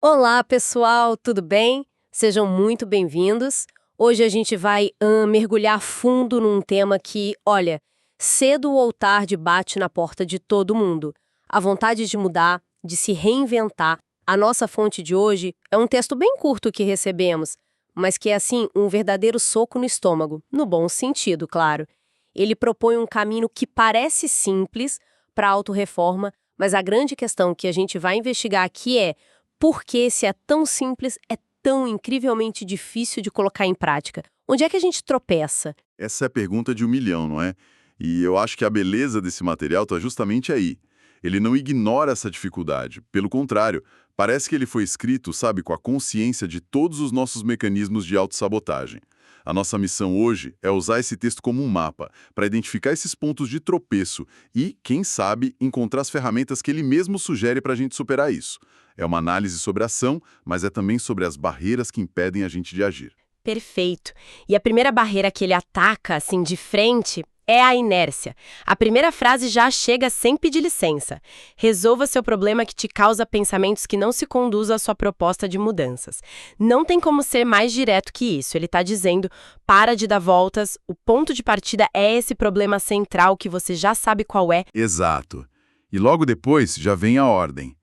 Olá, pessoal, tudo bem? Sejam muito bem-vindos. Hoje a gente vai mergulhar fundo num tema que, olha, cedo ou tarde bate na porta de todo mundo. A vontade de mudar, de se reinventar. A nossa fonte de hoje é um texto bem curto que recebemos, mas que é, assim, um verdadeiro soco no estômago, no bom sentido, claro. Ele propõe um caminho que parece simples para a autorreforma, mas a grande questão que a gente vai investigar aqui é: por que, se é tão simples, é tão incrivelmente difícil de colocar em prática? Onde é que a gente tropeça? Essa é a pergunta de 1 milhão, não é? E eu acho que a beleza desse material está justamente aí. Ele não ignora essa dificuldade. Pelo contrário, parece que ele foi escrito, sabe, com a consciência de todos os nossos mecanismos de autossabotagem. A nossa missão hoje é usar esse texto como um mapa, para identificar esses pontos de tropeço e, quem sabe, encontrar as ferramentas que ele mesmo sugere para a gente superar isso. É uma análise sobre a ação, mas é também sobre as barreiras que impedem a gente de agir. Perfeito. E a primeira barreira que ele ataca, assim, de frente, é a inércia. A primeira frase já chega sem pedir licença. Resolva seu problema que te causa pensamentos que não se conduzam à sua proposta de mudanças. Não tem como ser mais direto que isso. Ele está dizendo: para de dar voltas, o ponto de partida é esse problema central que você já sabe qual é. Exato. E logo depois já vem a ordem.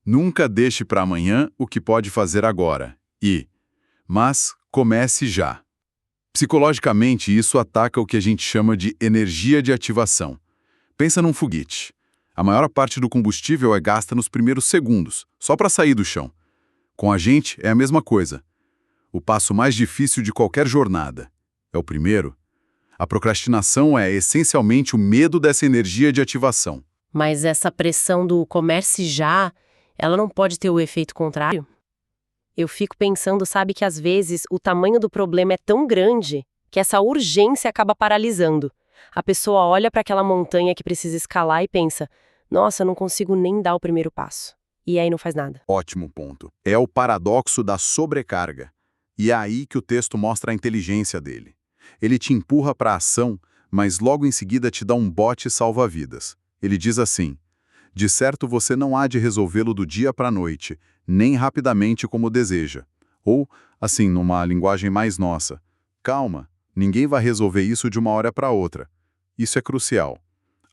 Nunca deixe para amanhã o que pode fazer agora. Mas comece já. Psicologicamente, isso ataca o que a gente chama de energia de ativação. Pensa num foguete. A maior parte do combustível é gasta nos primeiros segundos, só para sair do chão. Com a gente é a mesma coisa. O passo mais difícil de qualquer jornada é o primeiro. A procrastinação é essencialmente o medo dessa energia de ativação. Mas essa pressão do comércio já, ela não pode ter o efeito contrário? Eu fico pensando, sabe, que às vezes o tamanho do problema é tão grande que essa urgência acaba paralisando. A pessoa olha para aquela montanha que precisa escalar e pensa: nossa, eu não consigo nem dar o primeiro passo. E aí não faz nada. Ótimo ponto. É o paradoxo da sobrecarga. E é aí que o texto mostra a inteligência dele. Ele te empurra para a ação, mas logo em seguida te dá um bote salva-vidas. Ele diz assim: de certo você não há de resolvê-lo do dia para a noite, nem rapidamente como deseja. Ou, assim, numa linguagem mais nossa: calma, ninguém vai resolver isso de uma hora para outra. Isso é crucial.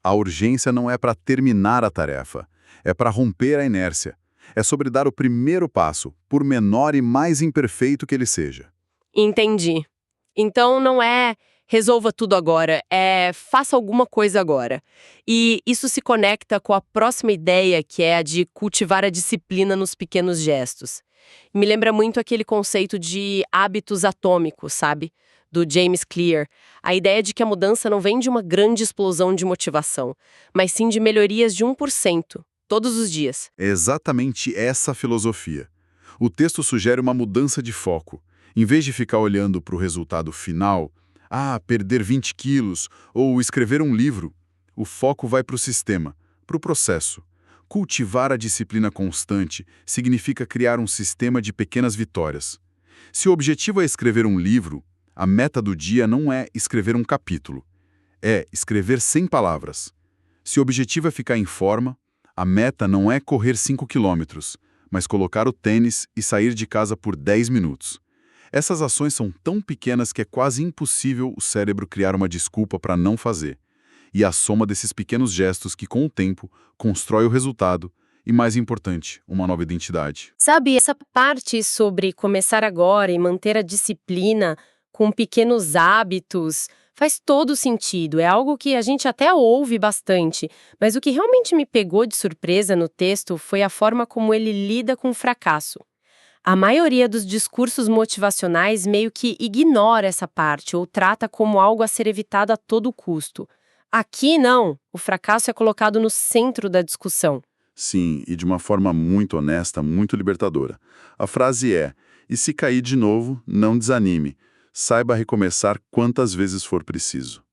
A urgência não é para terminar a tarefa, é para romper a inércia. É sobre dar o primeiro passo, por menor e mais imperfeito que ele seja. Entendi. Então não é resolva tudo agora, é faça alguma coisa agora. E isso se conecta com a próxima ideia, que é a de cultivar a disciplina nos pequenos gestos. Me lembra muito aquele conceito de hábitos atômicos, sabe? Do James Clear. A ideia de que a mudança não vem de uma grande explosão de motivação, mas sim de melhorias de 1%, todos os dias. É exatamente essa a filosofia. O texto sugere uma mudança de foco. Em vez de ficar olhando para o resultado final, perder 20 quilos ou escrever um livro, o foco vai para o sistema, para o processo. Cultivar a disciplina constante significa criar um sistema de pequenas vitórias. Se o objetivo é escrever um livro, a meta do dia não é escrever um capítulo, é escrever 100 palavras. Se o objetivo é ficar em forma, a meta não é correr 5 quilômetros, mas colocar o tênis e sair de casa por 10 minutos. Essas ações são tão pequenas que é quase impossível o cérebro criar uma desculpa para não fazer. E a soma desses pequenos gestos que, com o tempo, constrói o resultado e, mais importante, uma nova identidade. Sabe, essa parte sobre começar agora e manter a disciplina com pequenos hábitos faz todo sentido. É algo que a gente até ouve bastante, mas o que realmente me pegou de surpresa no texto foi a forma como ele lida com o fracasso. A maioria dos discursos motivacionais meio que ignora essa parte ou trata como algo a ser evitado a todo custo. Aqui, não. O fracasso é colocado no centro da discussão. Sim, e de uma forma muito honesta, muito libertadora. A frase é: e se cair de novo, não desanime. Saiba recomeçar quantas vezes for preciso.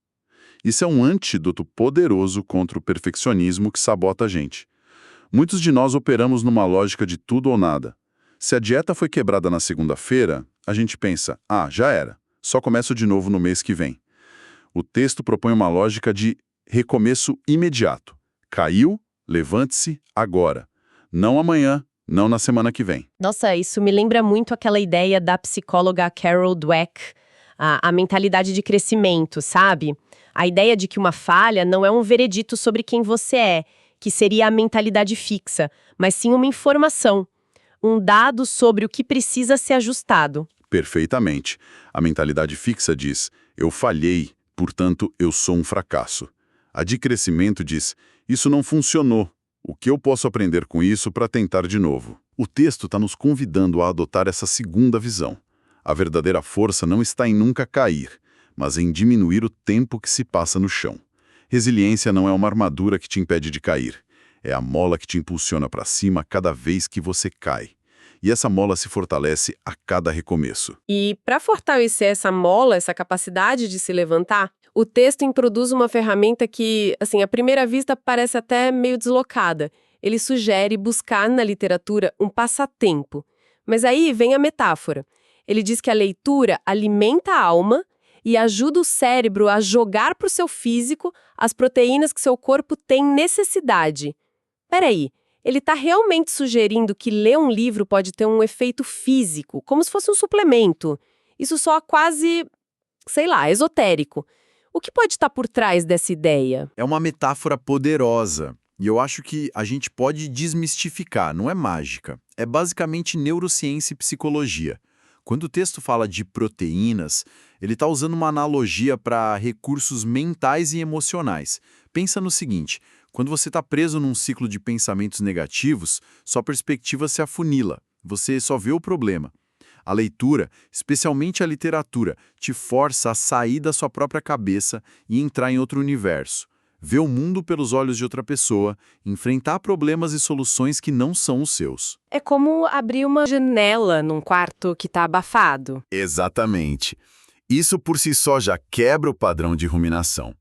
Isso é um antídoto poderoso contra o perfeccionismo que sabota a gente. Muitos de nós operamos numa lógica de tudo ou nada. Se a dieta foi quebrada na segunda-feira, a gente pensa: já era, só começo de novo no mês que vem. O texto propõe uma lógica de recomeço imediato. Caiu? Levante-se agora. Não amanhã, não na semana que vem. Nossa, isso me lembra muito aquela ideia da psicóloga Carol Dweck, a mentalidade de crescimento, sabe? A ideia de que uma falha não é um veredito sobre quem você é, que seria a mentalidade fixa, mas sim uma informação, um dado sobre o que precisa ser ajustado. Perfeitamente. A mentalidade fixa diz, eu falhei, portanto eu sou um fracasso. A de crescimento diz, isso não funcionou. O que eu posso aprender com isso para tentar de novo? O texto está nos convidando a adotar essa segunda visão. A verdadeira força não está em nunca cair, mas em diminuir o tempo que se passa no chão. Resiliência não é uma armadura que te impede de cair. É a mola que te impulsiona para cima cada vez que você cai. E essa mola se fortalece a cada recomeço. E para fortalecer essa mola, essa capacidade de se levantar, o texto introduz uma ferramenta que, assim, à primeira vista parece até meio deslocada. Ele sugere buscar na literatura um passatempo. Mas aí vem a metáfora. Ele diz que a leitura alimenta a alma e ajuda o cérebro a jogar para o seu físico as proteínas que seu corpo tem necessidade. Peraí, ele está realmente sugerindo que ler um livro pode ter um efeito físico, como se fosse um suplemento. Isso soa quase, sei lá, esotérico. O que pode estar por trás dessa ideia? É uma metáfora poderosa. E eu acho que a gente pode desmistificar, não é mágica. É basicamente neurociência e psicologia. Quando o texto fala de proteínas, ele está usando uma analogia para recursos mentais e emocionais. Pensa no seguinte, quando você está preso num ciclo de pensamentos negativos, sua perspectiva se afunila, você só vê o problema. A leitura, especialmente a literatura, te força a sair da sua própria cabeça e entrar em outro universo. Ver o mundo pelos olhos de outra pessoa, enfrentar problemas e soluções que não são os seus. É como abrir uma janela num quarto que está abafado. Exatamente. Isso por si só já quebra o padrão de ruminação.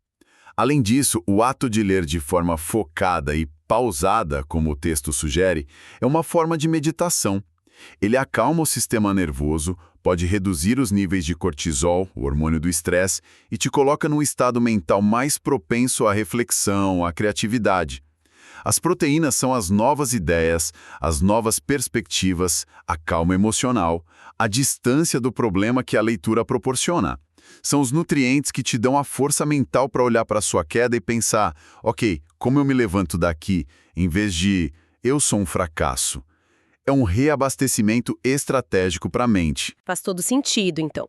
Além disso, o ato de ler de forma focada e pausada, como o texto sugere, é uma forma de meditação. Ele acalma o sistema nervoso, pode reduzir os níveis de cortisol, o hormônio do estresse, e te coloca num estado mental mais propenso à reflexão, à criatividade. As proteínas são as novas ideias, as novas perspectivas, a calma emocional, a distância do problema que a leitura proporciona. São os nutrientes que te dão a força mental para olhar para a sua queda e pensar, ok, como eu me levanto daqui, em vez de eu sou um fracasso. É um reabastecimento estratégico para a mente. Faz todo sentido, então.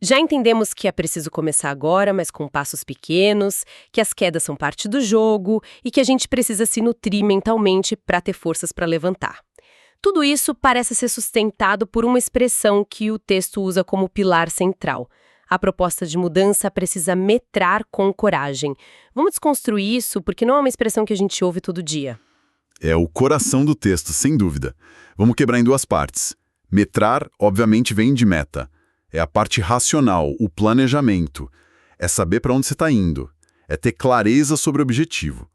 Já entendemos que é preciso começar agora, mas com passos pequenos, que as quedas são parte do jogo e que a gente precisa se nutrir mentalmente para ter forças para levantar. Tudo isso parece ser sustentado por uma expressão que o texto usa como pilar central. A proposta de mudança precisa metrar com coragem. Vamos desconstruir isso porque não é uma expressão que a gente ouve todo dia. É o coração do texto, sem dúvida. Vamos quebrar em duas partes. Metrar, obviamente, vem de meta. É a parte racional, o planejamento. É saber para onde você está indo. É ter clareza sobre o objetivo.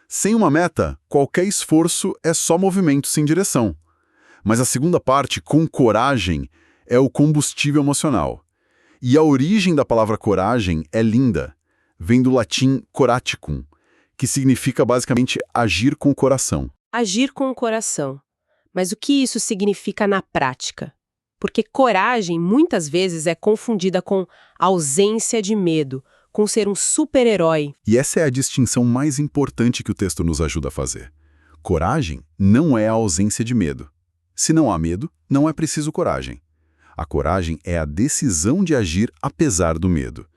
Sem uma meta, qualquer esforço é só movimento sem direção. Mas a segunda parte, com coragem, é o combustível emocional. E a origem da palavra coragem é linda. Vem do latim coraticum, que significa basicamente agir com o coração. Agir com o coração. Mas o que isso significa na prática? Porque coragem muitas vezes é confundida com ausência de medo, com ser um super-herói. E essa é a distinção mais importante que o texto nos ajuda a fazer. Coragem não é a ausência de medo. Se não há medo, não é preciso coragem. A coragem é a decisão de agir apesar do medo.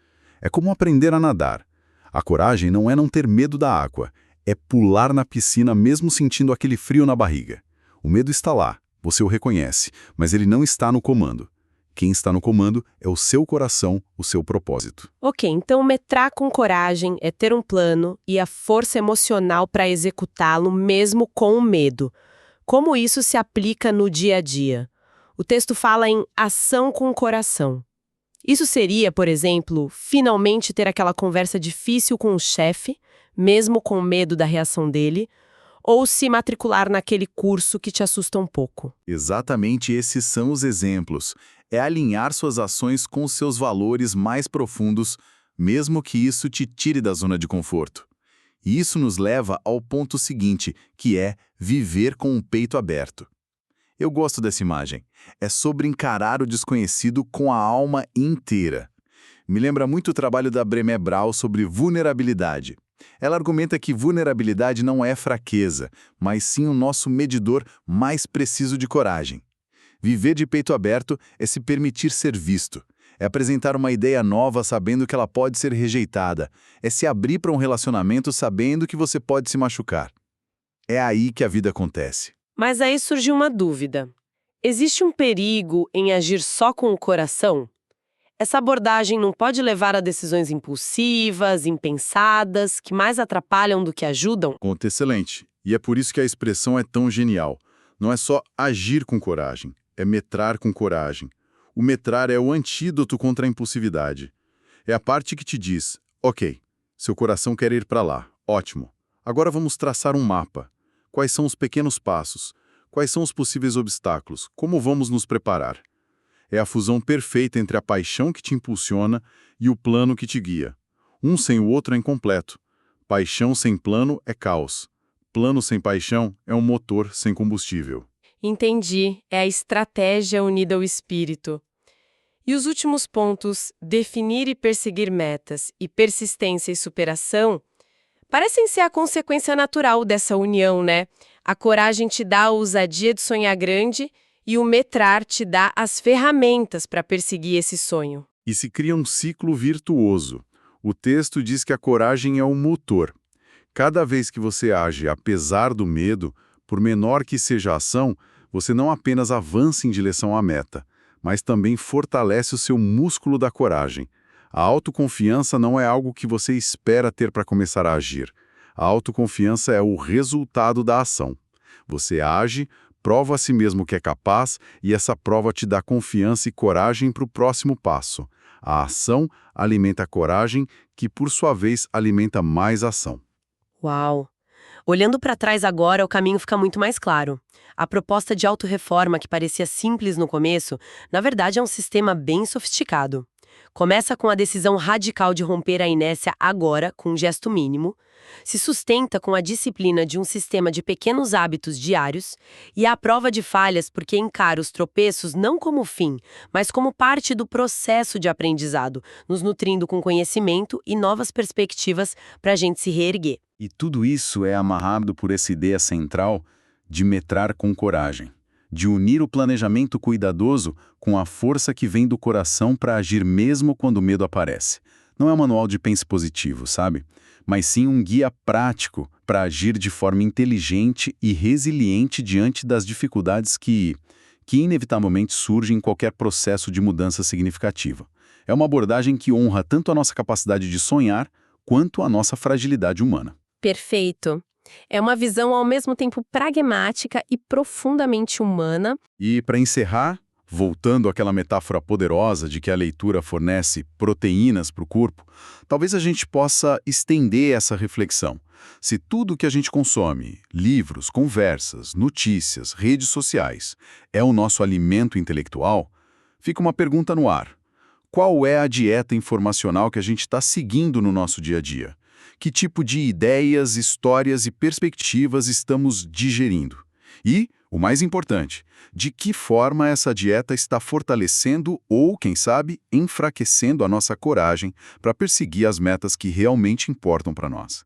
É como aprender a nadar. A coragem não é não ter medo da água, é pular na piscina mesmo sentindo aquele frio na barriga. O medo está lá, você o reconhece, mas ele não está no comando. Quem está no comando é o seu coração, o seu propósito. Ok, então metrar com coragem é ter um plano e a força emocional para executá-lo mesmo com o medo. Como isso se aplica no dia a dia? O texto fala em ação com o coração. Isso seria, por exemplo, finalmente ter aquela conversa difícil com o chefe, mesmo com medo da reação dele, ou se matricular naquele curso que te assusta um pouco. Exatamente esses são os exemplos. É alinhar suas ações com seus valores mais profundos, mesmo que isso te tire da zona de conforto. E isso nos leva ao ponto seguinte, que é viver com o peito aberto. Eu gosto dessa imagem. É sobre encarar o desconhecido com a alma inteira. Me lembra muito o trabalho da Brené Brown sobre vulnerabilidade. Ela argumenta que vulnerabilidade não é fraqueza, mas sim o nosso medidor mais preciso de coragem. Viver de peito aberto é se permitir ser visto. É apresentar uma ideia nova sabendo que ela pode ser rejeitada. É se abrir para um relacionamento sabendo que você pode se machucar. É aí que a vida acontece. Mas aí surgiu uma dúvida. Existe um perigo em agir só com o coração? Essa abordagem não pode levar a decisões impulsivas, impensadas, que mais atrapalham do que ajudam? Ponto excelente. E é por isso que a expressão é tão genial. Não é só agir com coragem, é metrar com coragem. O metrar é o antídoto contra a impulsividade. É a parte que te diz, ok, seu coração quer ir para lá, ótimo. Agora vamos traçar um mapa. Quais são os pequenos passos? Quais são os possíveis obstáculos? Como vamos nos preparar? É a fusão perfeita entre a paixão que te impulsiona e o plano que te guia. Um sem o outro é incompleto. Paixão sem plano é caos. Plano sem paixão é um motor sem combustível. Entendi. É a estratégia unida ao espírito. E os últimos pontos, definir e perseguir metas, e persistência e superação, parecem ser a consequência natural dessa união, né? A coragem te dá a ousadia de sonhar grande e o metrar te dá as ferramentas para perseguir esse sonho. E se cria um ciclo virtuoso. O texto diz que a coragem é o motor. Cada vez que você age apesar do medo, por menor que seja a ação, você não apenas avança em direção à meta, mas também fortalece o seu músculo da coragem. A autoconfiança não é algo que você espera ter para começar a agir. A autoconfiança é o resultado da ação. Você age, prova a si mesmo que é capaz e essa prova te dá confiança e coragem para o próximo passo. A ação alimenta a coragem, que por sua vez alimenta mais ação. Uau! Olhando para trás agora, o caminho fica muito mais claro. A proposta de autorreforma, que parecia simples no começo, na verdade é um sistema bem sofisticado. Começa com a decisão radical de romper a inércia agora, com um gesto mínimo, se sustenta com a disciplina de um sistema de pequenos hábitos diários e à prova de falhas porque encara os tropeços não como fim, mas como parte do processo de aprendizado, nos nutrindo com conhecimento e novas perspectivas para a gente se reerguer. E tudo isso é amarrado por essa ideia central de metrar com coragem, de unir o planejamento cuidadoso com a força que vem do coração para agir mesmo quando o medo aparece. Não é um manual de pense positivo, sabe? Mas sim um guia prático para agir de forma inteligente e resiliente diante das dificuldades que inevitavelmente surgem em qualquer processo de mudança significativa. É uma abordagem que honra tanto a nossa capacidade de sonhar quanto a nossa fragilidade humana. Perfeito. É uma visão ao mesmo tempo pragmática e profundamente humana. E, para encerrar, voltando àquela metáfora poderosa de que a leitura fornece proteínas para o corpo, talvez a gente possa estender essa reflexão. Se tudo que a gente consome, livros, conversas, notícias, redes sociais, é o nosso alimento intelectual, fica uma pergunta no ar. Qual é a dieta informacional que a gente está seguindo no nosso dia a dia? Que tipo de ideias, histórias e perspectivas estamos digerindo? E, o mais importante, de que forma essa dieta está fortalecendo ou, quem sabe, enfraquecendo a nossa coragem para perseguir as metas que realmente importam para nós?